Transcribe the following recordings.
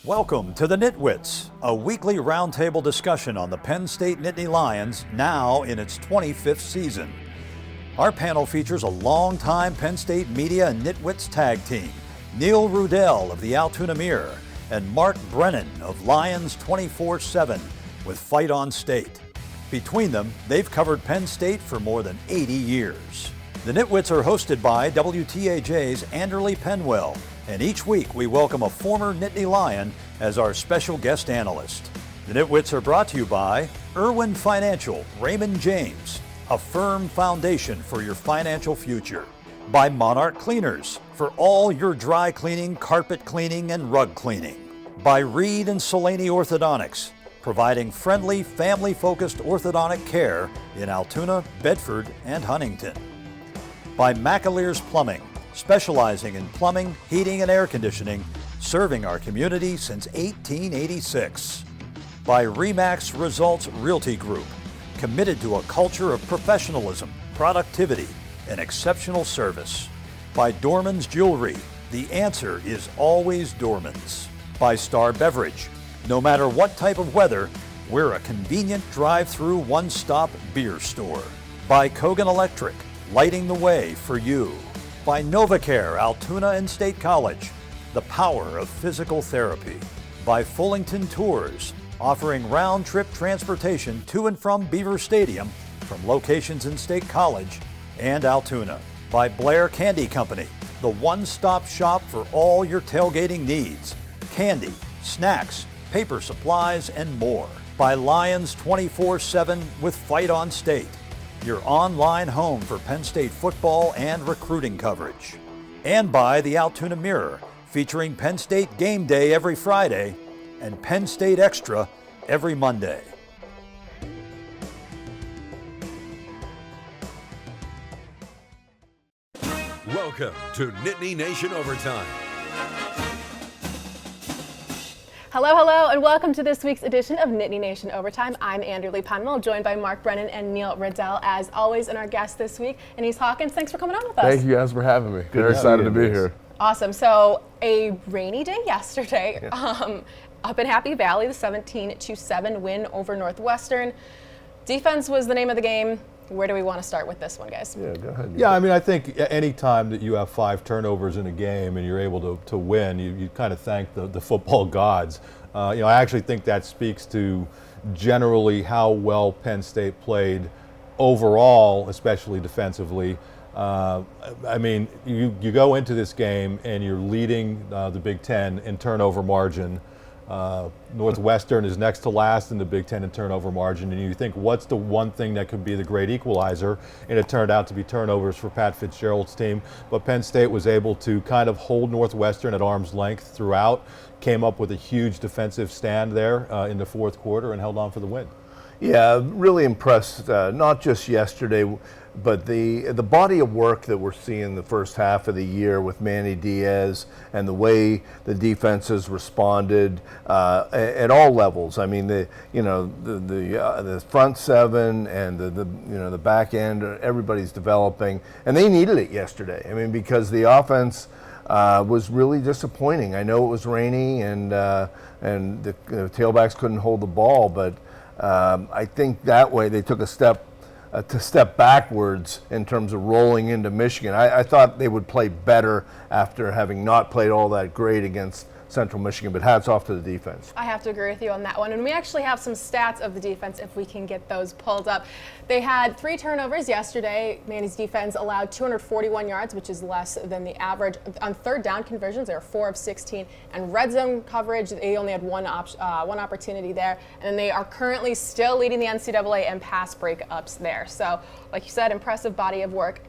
Welcome to the NitWits, a weekly roundtable discussion on the Penn State Nittany Lions, now in its 25th season. Our panel features a longtime Penn State media and NitWits tag team, Neil Rudell of the Altoona Mirror and Mark Brennan of Lions 24/7 with Fight on State. Between them, they've covered Penn State for more than 80 years. The NitWits are hosted by WTAJ's Anderly Penwell, and each week we welcome a former Nittany Lion as our special guest analyst. The NitWits are brought to you by Irwin Financial, Raymond James, a firm foundation for your financial future. By Monarch Cleaners, for all your dry cleaning, carpet cleaning, and rug cleaning. By Reed and Solani Orthodontics, providing friendly, family-focused orthodontic care in Altoona, Bedford, and Huntington. By McAleer's Plumbing, specializing in plumbing, heating, and air conditioning, serving our community since 1886. By Remax Results Realty Group, committed to a culture of professionalism, productivity, and exceptional service. By Dorman's Jewelry, the answer is always Dorman's. By Star Beverage, no matter what type of weather, we're a convenient drive-through one-stop beer store. By Kogan Electric, lighting the way for you. By NovaCare, Altoona and State College, the power of physical therapy. By Fullington Tours, offering round-trip transportation to and from Beaver Stadium from locations in State College and Altoona. By Blair Candy Company, the one-stop shop for all your tailgating needs. Candy, snacks, paper supplies, and more. By Lions 24/7 with Fight on State, your online home for Penn State football and recruiting coverage. And by the Altoona Mirror, featuring Penn State Game Day every Friday and Penn State Extra every Monday. Welcome to Nittany Nation Overtime. Hello, and welcome to this week's edition of Nittany Nation Overtime. I'm Anderly Penwell, joined by Mark Brennan and Neil Riddell, as always, and our guest this week, Anise Hawkins. Thanks for coming on with us. Thank you guys for having me. Very excited to be here. Awesome. So, a rainy day yesterday up in Happy Valley, the 17-7 win over Northwestern. Defense was the name of the game. Where do we want to start with this one, guys? Yeah, go ahead. Yeah, I mean, I think any time that you have 5 turnovers in a game and you're able to win, you kind of thank the football gods. I actually think that speaks to generally how well Penn State played overall, especially defensively. I mean, you go into this game and you're leading the Big Ten in turnover margin. Northwestern is next to last in the Big Ten in turnover margin, and you think, what's the one thing that could be the great equalizer? And it turned out to be turnovers for Pat Fitzgerald's team. But Penn State was able to kind of hold Northwestern at arm's length throughout, came up with a huge defensive stand there in the fourth quarter and held on for the win. Yeah, really impressed, not just yesterday, but the body of work that we're seeing the first half of the year with Manny Diaz and the way the defense has responded at all levels. I mean, the front seven and the back end, everybody's developing, and they needed it yesterday. I mean, because the offense was really disappointing. I know it was rainy and the tailbacks couldn't hold the ball, but I think that way they took a step backwards in terms of rolling into Michigan. I thought they would play better after having not played all that great against Central Michigan, but hats off to the defense. I have to agree with you on that one. And we actually have some stats of the defense if we can get those pulled up. They had 3 turnovers yesterday. Manny's defense allowed 241 yards, which is less than the average. On third down conversions, they were 4 of 16. And red zone coverage, they only had one opportunity there. And they are currently still leading the NCAA in pass breakups there. So, like you said, impressive body of work.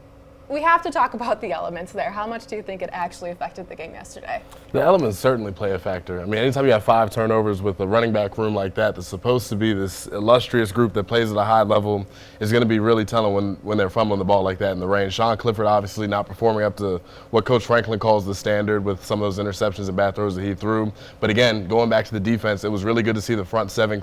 We have to talk about the elements there. How much do you think it actually affected the game yesterday? The elements certainly play a factor. I mean, anytime you have 5 turnovers with a running back room like that that's supposed to be this illustrious group that plays at a high level, is going to be really telling when they're fumbling the ball like that in the rain. Sean Clifford obviously not performing up to what Coach Franklin calls the standard with some of those interceptions and bad throws that he threw. But again, going back to the defense, it was really good to see the front seven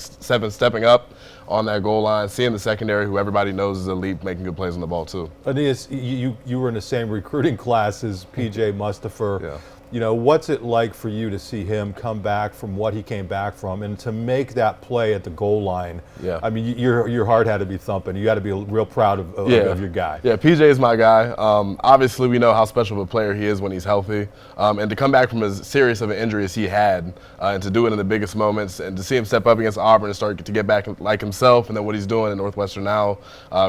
stepping up on that goal line, seeing the secondary, who everybody knows is elite, making good plays on the ball too. Aeneas, you were in the same recruiting class as P.J. Mustipher. Yeah. You know, what's it like for you to see him come back from what he came back from and to make that play at the goal line? Yeah. I mean, your heart had to be thumping. You got to be real proud of your guy. Yeah, PJ is my guy. Obviously, we know how special of a player he is when he's healthy. And to come back from as serious of an injury as he had and to do it in the biggest moments and to see him step up against Auburn and start to get back like himself and then what he's doing at Northwestern now,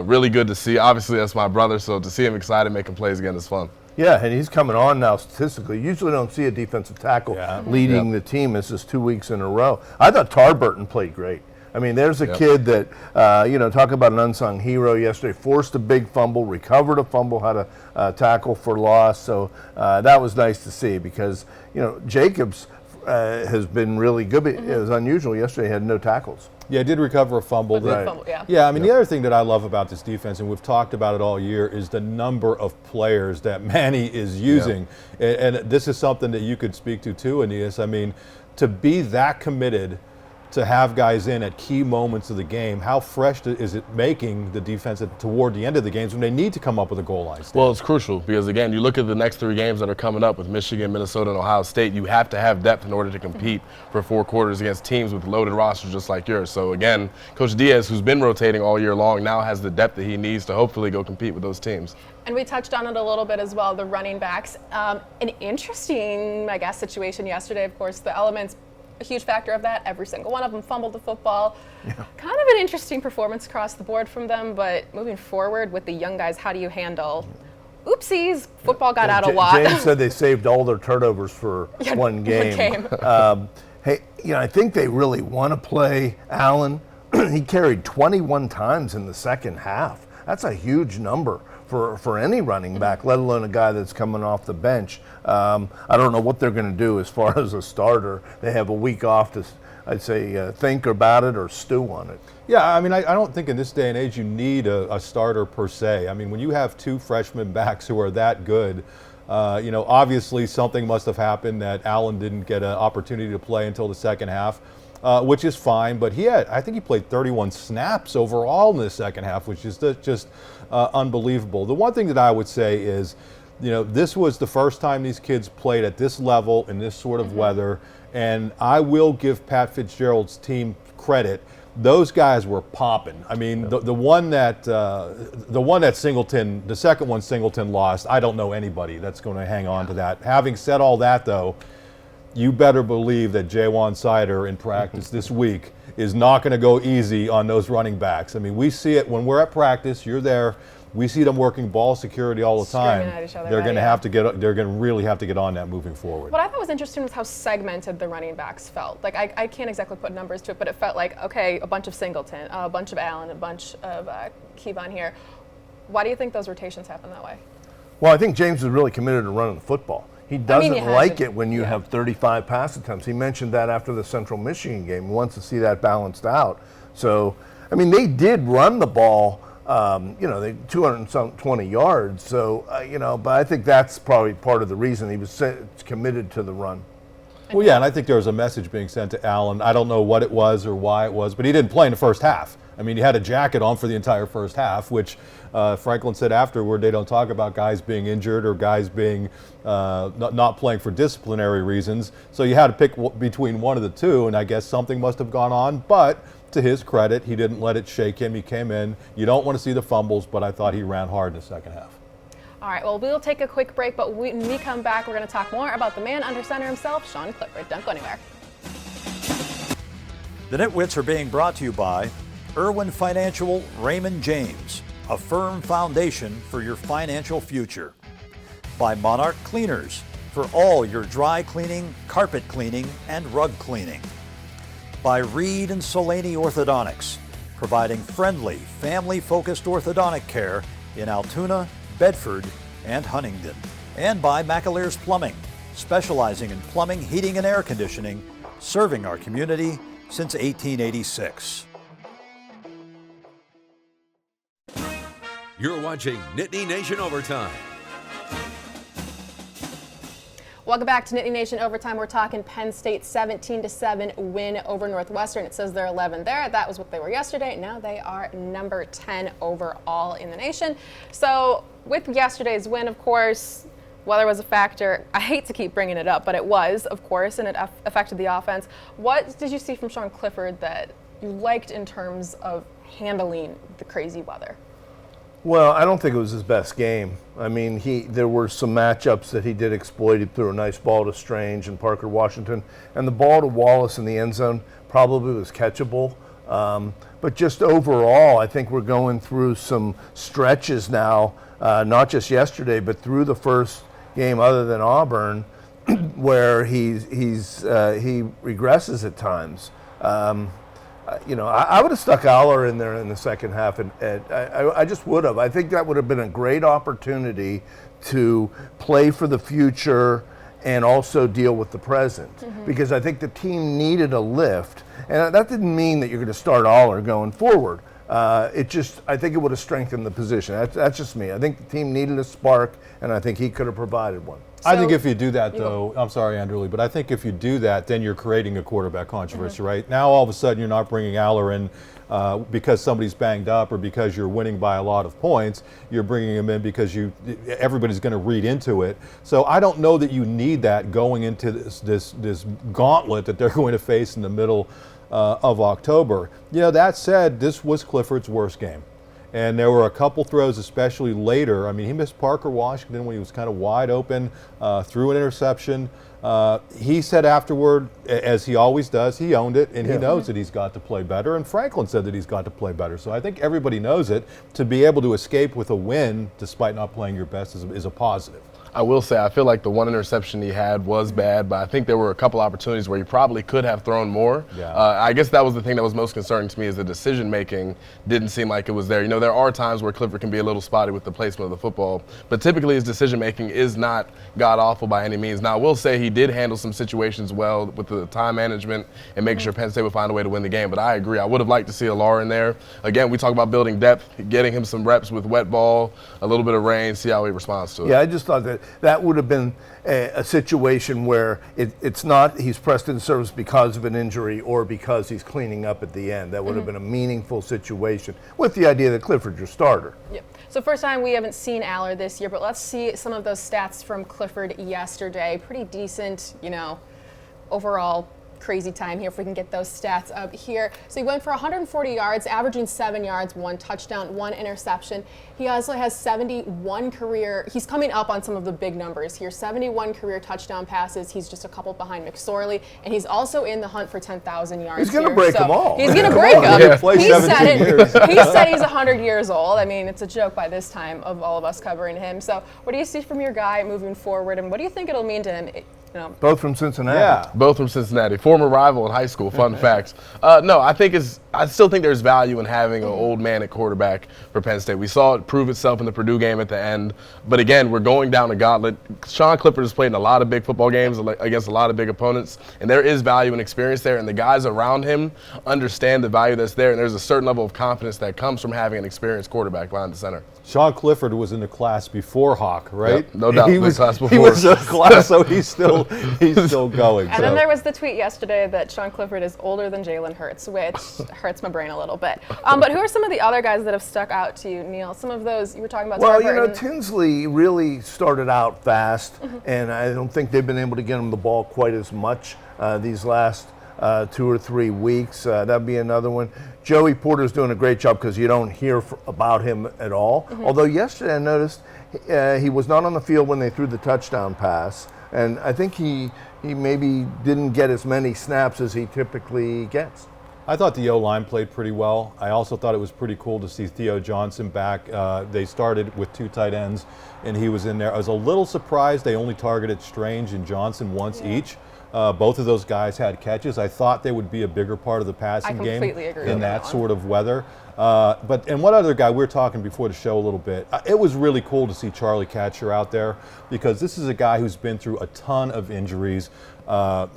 really good to see. Obviously, that's my brother, so to see him excited making plays again is fun. Yeah, and he's coming on now statistically. Usually don't see a defensive tackle leading the team. This is 2 weeks in a row. I thought Tarburton played great. I mean, there's a kid that, talk about an unsung hero yesterday, forced a big fumble, recovered a fumble, had a tackle for loss. So that was nice to see because, Jacobs has been really good. But it was unusual. Yesterday he had no tackles. Yeah, did recover a fumble. Yeah, I mean, the other thing that I love about this defense, and we've talked about it all year, is the number of players that Manny is using. And this is something that you could speak to too, Aeneas. I mean, to be that committed to have guys in at key moments of the game, how fresh is it making the defense toward the end of the games when they need to come up with a goal line stand? Well, it's crucial because, again, you look at the next 3 games that are coming up with Michigan, Minnesota, and Ohio State. You have to have depth in order to compete for 4 quarters against teams with loaded rosters just like yours. So, again, Coach Diaz, who's been rotating all year long, now has the depth that he needs to hopefully go compete with those teams. And we touched on it a little bit as well, the running backs. An interesting, I guess, situation yesterday. Of course, the elements, a huge factor of that. Every single one of them fumbled the football. Kind of an interesting performance across the board from them, but moving forward with the young guys, how do you handle oopsies, football got out a lot. James said they saved all their turnovers for one game. Hey, I think they really want to play Allen. He carried 21 times in the second half. That's a huge number for any running back, let alone a guy that's coming off the bench. I don't know what they're going to do as far as a starter. They have a week off to, I'd say, think about it or stew on it. Yeah, I mean, I don't think in this day and age you need a starter per se. I mean, when you have 2 freshman backs who are that good, obviously something must have happened that Allen didn't get an opportunity to play until the second half. Which is fine, but I think he played 31 snaps overall in the second half, which is just unbelievable. The one thing that I would say is, this was the first time these kids played at this level in this sort of weather, and I will give Pat Fitzgerald's team credit. Those guys were popping. I mean, the one that Singleton, the second one Singleton lost, I don't know anybody that's going to hang on to that. Having said all that, though, you better believe that Jaywan Sider in practice this week is not going to go easy on those running backs. I mean, we see it when we're at practice. You're there. We see them working ball security all the time. At each other, they're going to They're going to really have to get on that moving forward. What I thought was interesting was how segmented the running backs felt. Like I can't exactly put numbers to it, but it felt like a bunch of Singleton, a bunch of Allen, a bunch of Kevon here. Why do you think those rotations happen that way? Well, I think James is really committed to running the football. He doesn't like it when you have 35 pass attempts. He mentioned that after the Central Michigan game. He wants to see that balanced out. So, I mean, they did run the ball, they 220 yards. So, but I think that's probably part of the reason he was committed to the run. Well, yeah, and I think there was a message being sent to Allen. I don't know what it was or why it was, but he didn't play in the first half. I mean, he had a jacket on for the entire first half, which Franklin said afterward they don't talk about guys being injured or guys being not playing for disciplinary reasons. So you had to pick between one of the two, and I guess something must have gone on. But to his credit, he didn't let it shake him. He came in. You don't want to see the fumbles, but I thought he ran hard in the second half. All right, well, we'll take a quick break, but when we come back, we're going to talk more about the man under center himself, Sean Clifford. Don't go anywhere. The NitWits are being brought to you by Irwin Financial Raymond James, a firm foundation for your financial future. By Monarch Cleaners, for all your dry cleaning, carpet cleaning, and rug cleaning. By Reed and Solani Orthodontics, providing friendly, family-focused orthodontic care in Altoona, Bedford, and Huntingdon. And by McAleer's Plumbing, specializing in plumbing, heating, and air conditioning, serving our community since 1886. You're watching Nittany Nation Overtime. Welcome back to Nittany Nation Overtime. We're talking Penn State 17-7 win over Northwestern. It says they're 11 there. That was what they were yesterday. Now they are number 10 overall in the nation. So with yesterday's win, of course, weather was a factor. I hate to keep bringing it up, but it was, of course, and it affected the offense. What did you see from Sean Clifford that you liked in terms of handling the crazy weather? Well, I don't think it was his best game. I mean, there were some matchups that he did exploit. He threw a nice ball to Strange and Parker Washington, and the ball to Wallace in the end zone probably was catchable. But just overall, I think we're going through some stretches now, not just yesterday, but through the first game other than Auburn, where he regresses at times. I would have stuck Aller in there in the second half, and I just would have. I think that would have been a great opportunity to play for the future and also deal with the present, because I think the team needed a lift, and that didn't mean that you're going to start Aller going forward. I think it would have strengthened the position. That's just me. I think the team needed a spark, and I think he could have provided one. I think if you do that, though, I'm sorry, Andrew Lee, but I think if you do that, then you're creating a quarterback controversy, right? Now, all of a sudden, you're not bringing Aller in because somebody's banged up or because you're winning by a lot of points. You're bringing him in because everybody's going to read into it. So I don't know that you need that going into this gauntlet that they're going to face in the middle of October. That said, this was Clifford's worst game. And there were a couple throws, especially later. I mean, he missed Parker Washington when he was kind of wide open, threw an interception. He said afterward, as he always does, he owned it, and he knows that he's got to play better. And Franklin said that he's got to play better. So I think everybody knows it. To be able to escape with a win, despite not playing your best, is a positive. I will say, I feel like the one interception he had was bad, but I think there were a couple opportunities where he probably could have thrown more. Yeah. I guess that was the thing that was most concerning to me, is the decision-making didn't seem like it was there. There are times where Clifford can be a little spotty with the placement of the football, but typically his decision-making is not god-awful by any means. Now, I will say he did handle some situations well with the time management and making sure Penn State would find a way to win the game, but I agree. I would have liked to see Alar in there. Again, we talk about building depth, getting him some reps with wet ball, a little bit of rain, see how he responds to it. Yeah, I just thought that would have been a situation where it's not he's pressed in service because of an injury or because he's cleaning up at the end. That would have been a meaningful situation with the idea that Clifford's your starter. Yep. So first time we haven't seen Aller this year, but let's see some of those stats from Clifford yesterday. Pretty decent, overall crazy time here if we can get those stats up here. So he went for 140 yards, averaging 7 yards, 1 touchdown, 1 interception. He also has 71 career, he's coming up on some of the big numbers here, 71 career touchdown passes. He's just a couple behind McSorley, and he's also in the hunt for 10,000 yards. He's going to break them all. He's going to break them. Yeah. He said he's 100 years old. I mean, it's a joke by this time of all of us covering him. So what do you see from your guy moving forward, and what do you think it'll mean to him? Both from Cincinnati. Yeah. Both from Cincinnati. Former rival in high school, fun fact. No, I still think there's value in having an old man at quarterback for Penn State. We saw it prove itself in the Purdue game at the end. But again, we're going down a gauntlet. Sean Clifford has played in a lot of big football games against a lot of big opponents, and there is value and experience there, and the guys around him understand the value that's there, and there's a certain level of confidence that comes from having an experienced quarterback behind the center. Sean Clifford was in the class before Hawk, right? Yep, no doubt. He was class before. He was a class, so he's still going. And then there was the tweet yesterday that Sean Clifford is older than Jalen Hurts, which hurts my brain a little bit. But who are some of the other guys that have stuck out to you, Neil? Some of those you were talking about. Well, Tinsley really started out fast, and I don't think they've been able to get him the ball quite as much these last 2 or 3 weeks. That'd be another one. Joey Porter's doing a great job because you don't hear about him at all. Although yesterday I noticed he was not on the field when they threw the touchdown pass, and I think he maybe didn't get as many snaps as he typically gets. I thought the O-line played pretty well. I also thought it was pretty cool to see Theo Johnson back. They started with 2 tight ends, and he was in there. I was a little surprised they only targeted Strange and Johnson once each. Both of those guys had catches. I thought they would be a bigger part of the passing game in that sort of weather. And one other guy, we were talking before the show a little bit. It was really cool to see Charlie Katcher out there because this is a guy who's been through a ton of injuries.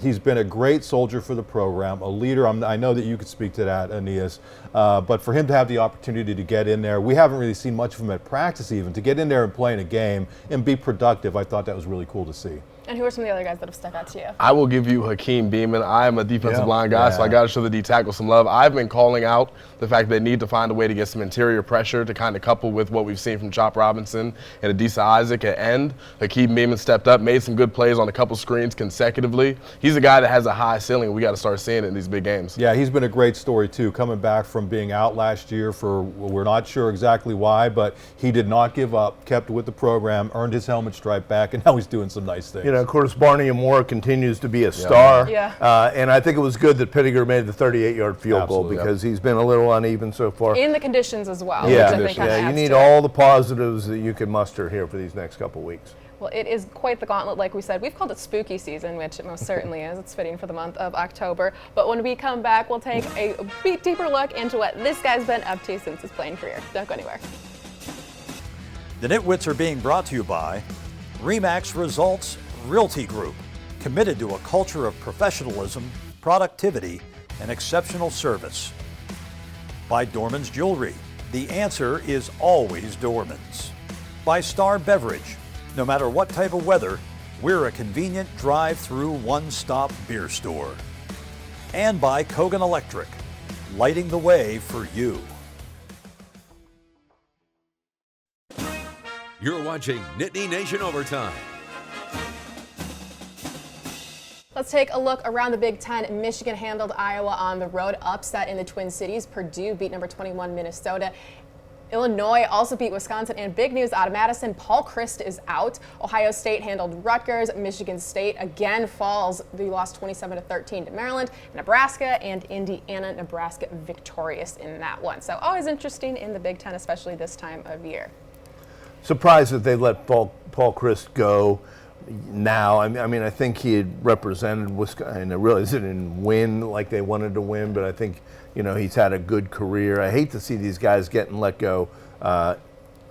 He's been a great soldier for the program, a leader. I know that you could speak to that, Aeneas. But for him to have the opportunity to get in there, we haven't really seen much of him at practice even, to get in there and play in a game and be productive, I thought that was really cool to see. And who are some of the other guys that have stuck out to you? I will give you Hakeem Beamon. I am a defensive line guy, so I got to show the D tackle some love. I've been calling out the fact they need to find a way to get some interior pressure to kind of couple with what we've seen from Chop Robinson and Adisa Isaac at end. Hakeem Beamon stepped up, made some good plays on a couple screens consecutively. He's a guy that has a high ceiling. We got to start seeing it in these big games. Yeah, he's been a great story too, coming back from being out last year for, we're not sure exactly why, but he did not give up, kept with the program, earned his helmet stripe back, and now he's doing some nice things. You know, of course, Barney Moore continues to be a star. Yeah. And I think it was good that Pittiger made the 38-yard field goal because he's been a little uneven so far. In the conditions as well. Yeah, which I think you need all the positives that you can muster here for these next couple weeks. Well, it is quite the gauntlet, like we said. We've called it spooky season, which it most certainly is. It's fitting for the month of October. But when we come back, we'll take a deeper look into what this guy's been up to since his playing career. Don't go anywhere. The NitWits are being brought to you by RE/MAX Results Realty Group, committed to a culture of professionalism, productivity, and exceptional service. By Dorman's Jewelry, the answer is always Dorman's. By Star Beverage, no matter what type of weather, we're a convenient drive-through one-stop beer store. And by Kogan Electric, lighting the way for you. You're watching Nittany Nation Overtime. Let's take a look around the Big Ten. Michigan handled Iowa on the road, upset in the Twin Cities. Purdue beat number 21 Minnesota. Illinois also beat Wisconsin, and big news out of Madison, Paul Chryst is out. Ohio State handled Rutgers. Michigan State again falls. They lost 27-13 to Maryland. Nebraska and Indiana. Nebraska victorious in that one. So always interesting in the Big Ten, especially this time of year. Surprised that they let Paul Chryst go now. I mean, I think he had represented Wisconsin. I realize he didn't win like they wanted to win, but I think, you know, he's had a good career. I hate to see these guys getting let go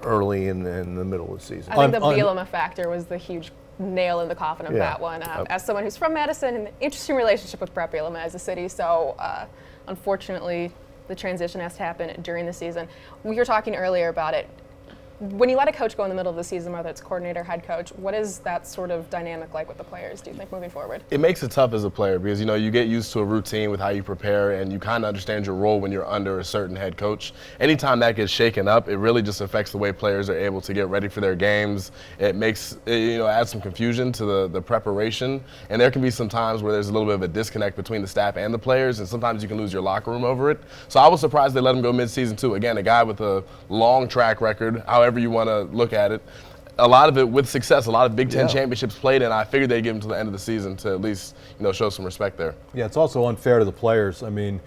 early in the middle of the season. I think the Bielema factor was the huge nail in the coffin of that one. As someone who's from Madison, an interesting relationship with Brett Bielema as a city, so unfortunately the transition has to happen during the season. We were talking earlier about it. When you let a coach go in the middle of the season, whether it's coordinator, head coach, what is that sort of dynamic like with the players, do you think, moving forward? It makes it tough as a player because, you know, you get used to a routine with how you prepare and you kind of understand your role when you're under a certain head coach. Anytime that gets shaken up, it really just affects the way players are able to get ready for their games. It makes, you know, adds some confusion to the preparation. And there can be some times where there's a little bit of a disconnect between the staff and the players, and sometimes you can lose your locker room over it. So I was surprised they let him go mid-season too. Again, a guy with a long track record, however you want to look at it, a lot of it with success, a lot of Big Ten championships played, and I figured they'd give him to the end of the season to at least, you know, show some respect there. Yeah, it's also unfair to the players. I mean,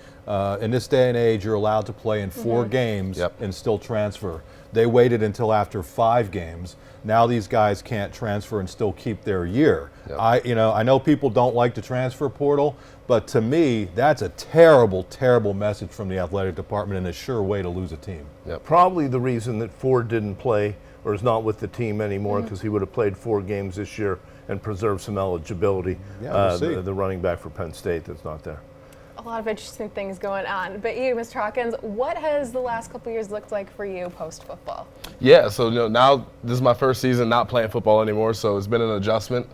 in this day and age, you're allowed to play in 4 games and still transfer. They waited until after 5 games. Now these guys can't transfer and still keep their year. I know people don't like the transfer portal, but to me, that's a terrible, terrible message from the athletic department and a sure way to lose a team. Probably the reason that Ford didn't play or is not with the team anymore, because he would have played 4 games this year and preserved some eligibility. We'll see. The running back for Penn State that's not there. A lot of interesting things going on. But you, Mr. Hawkins, what has the last couple of years looked like for you post-football? Yeah, so now this is my first season not playing football anymore, so it's been an adjustment.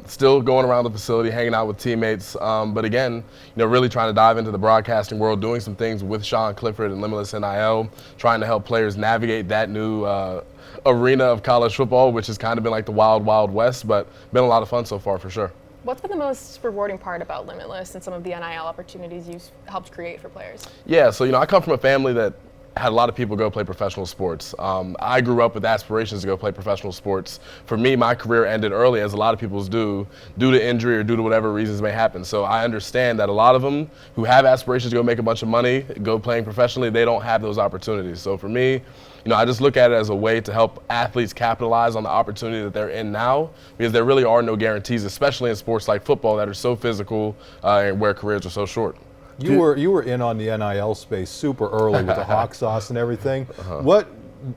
Still going around the facility, hanging out with teammates, but again, really trying to dive into the broadcasting world, doing some things with Sean Clifford and Limitless NIL, trying to help players navigate that new arena of college football, which has kind of been like the wild, wild west, but been a lot of fun so far for sure. What's been the most rewarding part about Limitless and some of the NIL opportunities you've helped create for players? Yeah, so I come from a family that had a lot of people go play professional sports. I grew up with aspirations to go play professional sports. For me, my career ended early, as a lot of people's do, due to injury or due to whatever reasons may happen. So I understand that a lot of them who have aspirations to go make a bunch of money, go playing professionally, they don't have those opportunities. So for me, I just look at it as a way to help athletes capitalize on the opportunity that they're in now, because there really are no guarantees, especially in sports like football that are so physical and where careers are so short. You were in on the NIL space super early with the hawk sauce and everything.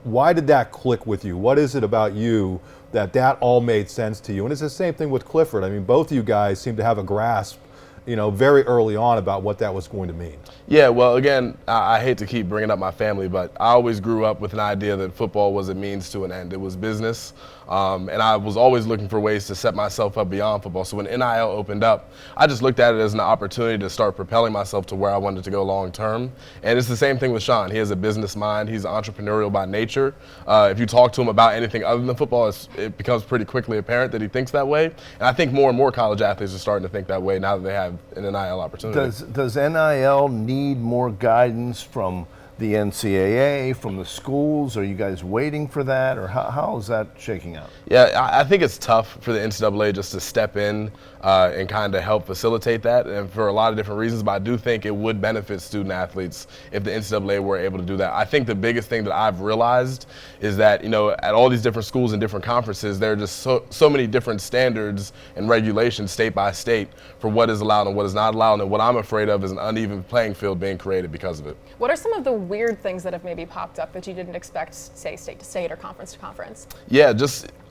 Why did that click with you? What is it about you that all made sense to you? And it's the same thing with Clifford. I mean, both of you guys seem to have a grasp, very early on about what that was going to mean. Yeah, well, again, I hate to keep bringing up my family, but I always grew up with an idea that football was a means to an end. It was business. And I was always looking for ways to set myself up beyond football. So when NIL opened up, I just looked at it as an opportunity to start propelling myself to where I wanted to go long term. And it's the same thing with Sean. He has a business mind. He's entrepreneurial by nature. If you talk to him about anything other than football, it becomes pretty quickly apparent that he thinks that way. And I think more and more college athletes are starting to think that way now that they have an NIL opportunity. Does NIL need more guidance from the NCAA, from the schools? Are you guys waiting for that, or how is that shaking out? Yeah, I think it's tough for the NCAA just to step in and kind of help facilitate that, and for a lot of different reasons, but I do think it would benefit student athletes if the NCAA were able to do that. I think the biggest thing that I've realized is that, at all these different schools and different conferences, there are just so many different standards and regulations state by state for what is allowed and what is not allowed, and what I'm afraid of is an uneven playing field being created because of it. What are some of the weird things that have maybe popped up that you didn't expect, say, state to state or conference to conference? Yeah,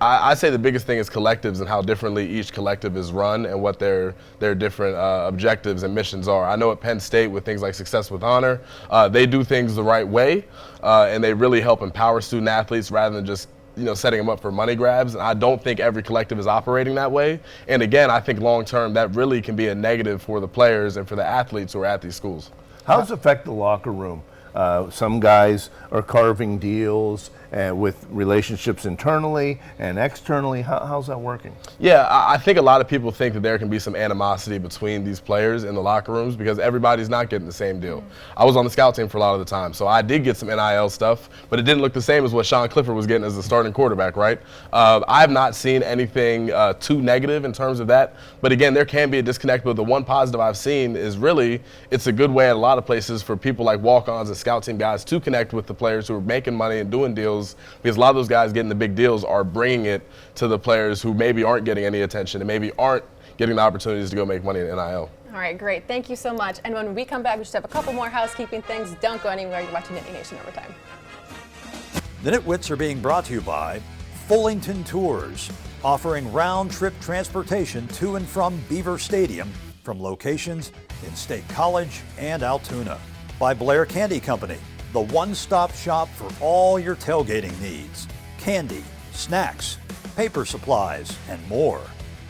I say the biggest thing is collectives and how differently each collective is run and what their different objectives and missions are. I know at Penn State with things like Success with Honor, they do things the right way, and they really help empower student athletes rather than just setting them up for money grabs. And I don't think every collective is operating that way. And again, I think long term that really can be a negative for the players and for the athletes who are at these schools. How does it affect the locker room? Some guys are carving deals with relationships internally and externally. How's that working? Yeah, I think a lot of people think that there can be some animosity between these players in the locker rooms because everybody's not getting the same deal. I was on the scout team for a lot of the time, so I did get some NIL stuff, but it didn't look the same as what Sean Clifford was getting as the starting quarterback, right? I have not seen anything too negative in terms of that, but again, there can be a disconnect, but the one positive I've seen is really it's a good way at a lot of places for people like walk-ons and scout team guys to connect with the players who are making money and doing deals, because a lot of those guys getting the big deals are bringing it to the players who maybe aren't getting any attention and maybe aren't getting the opportunities to go make money in NIL. All right, great. Thank you so much. And when we come back, we just have a couple more housekeeping things. Don't go anywhere. You're watching Nittany Nation Overtime. The NitWits are being brought to you by Fullington Tours, offering round-trip transportation to and from Beaver Stadium from locations in State College and Altoona. By Blair Candy Company, the one-stop shop for all your tailgating needs. Candy, snacks, paper supplies, and more.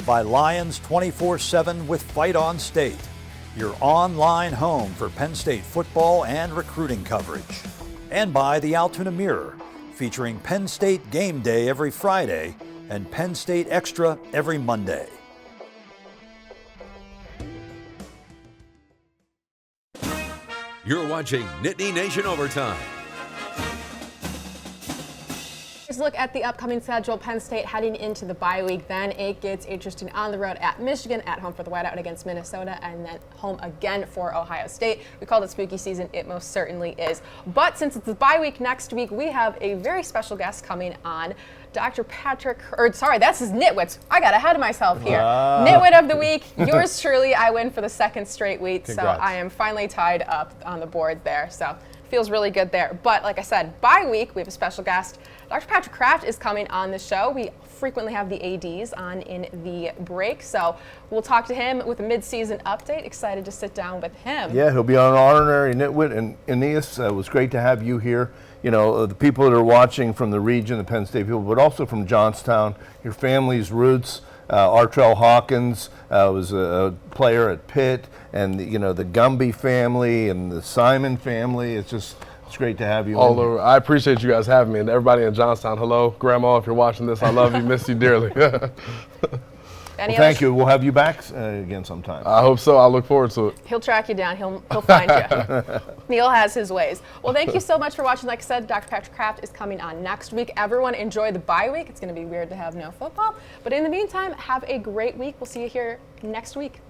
By Lions 24/7 with Fight on State, your online home for Penn State football and recruiting coverage. And by the Altoona Mirror, featuring Penn State Game Day every Friday and Penn State Extra every Monday. You're watching Nittany Nation Overtime. Here's a look at the upcoming schedule. Penn State heading into the bye week. Then it gets interesting on the road at Michigan, at home for the Whiteout against Minnesota, and then home again for Ohio State. We called it spooky season. It most certainly is. But since it's the bye week next week, we have a very special guest coming on. Dr. Patrick, that's his NitWits. I got ahead of myself here. NitWit of the week, yours truly. I win for the second straight week, Congrats. so I am finally tied up on the board there. So feels really good there. But like I said, bye week, we have a special guest. Dr. Patrick Kraft is coming on the show. We frequently have the ADs on in the break, so we'll talk to him with a mid-season update. Excited to sit down with him. Yeah, he'll be on Honorary Nitwit. And Aeneas, it was great to have you here. The people that are watching from the region, the Penn State people, but also from Johnstown, your family's roots. Artrell Hawkins was a player at Pitt, and the Gumby family and the Simon family. It's great to have you. All over. I appreciate you guys having me, and everybody in Johnstown. Hello, Grandma, if you're watching this, I love you, miss you dearly. Thank you. We'll have you back again sometime. I hope so. I look forward to it. He'll track you down. He'll find you. Neil has his ways. Well, thank you so much for watching. Like I said, Dr. Patrick Kraft is coming on next week. Everyone enjoy the bye week. It's going to be weird to have no football. But in the meantime, have a great week. We'll see you here next week.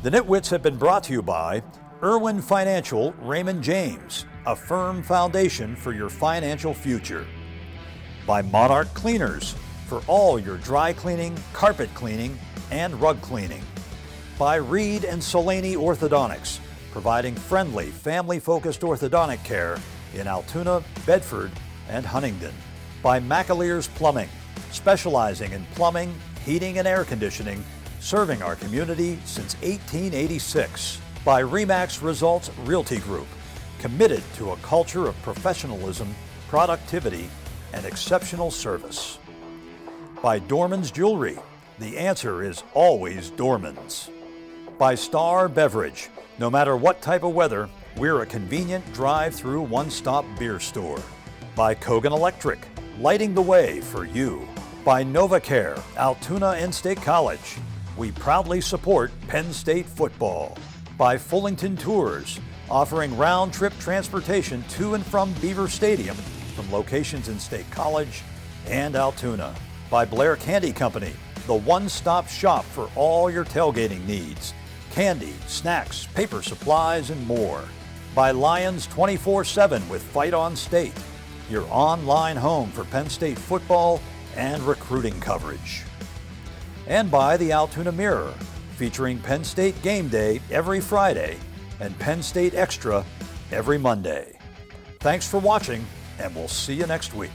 The NitWits have been brought to you by Irwin Financial, Raymond James, a firm foundation for your financial future. By Monarch Cleaners, for all your dry cleaning, carpet cleaning, and rug cleaning. By Reed and Solaney Orthodontics, providing friendly, family-focused orthodontic care in Altoona, Bedford, and Huntingdon. By McAleer's Plumbing, specializing in plumbing, heating, and air conditioning, serving our community since 1886. By Remax Results Realty Group, committed to a culture of professionalism, productivity, and exceptional service. By Dorman's Jewelry, the answer is always Dorman's. By Star Beverage, no matter what type of weather, we're a convenient drive-through one-stop beer store. By Kogan Electric, lighting the way for you. By NovaCare, Altoona and State College, we proudly support Penn State football. By Fullington Tours, offering round-trip transportation to and from Beaver Stadium from locations in State College and Altoona. By Blair Candy Company, the one-stop shop for all your tailgating needs. Candy, snacks, paper supplies, and more. By Lions 24/7 with Fight on State, your online home for Penn State football and recruiting coverage. And by the Altoona Mirror, featuring Penn State Game Day every Friday and Penn State Extra every Monday. Thanks for watching, and we'll see you next week.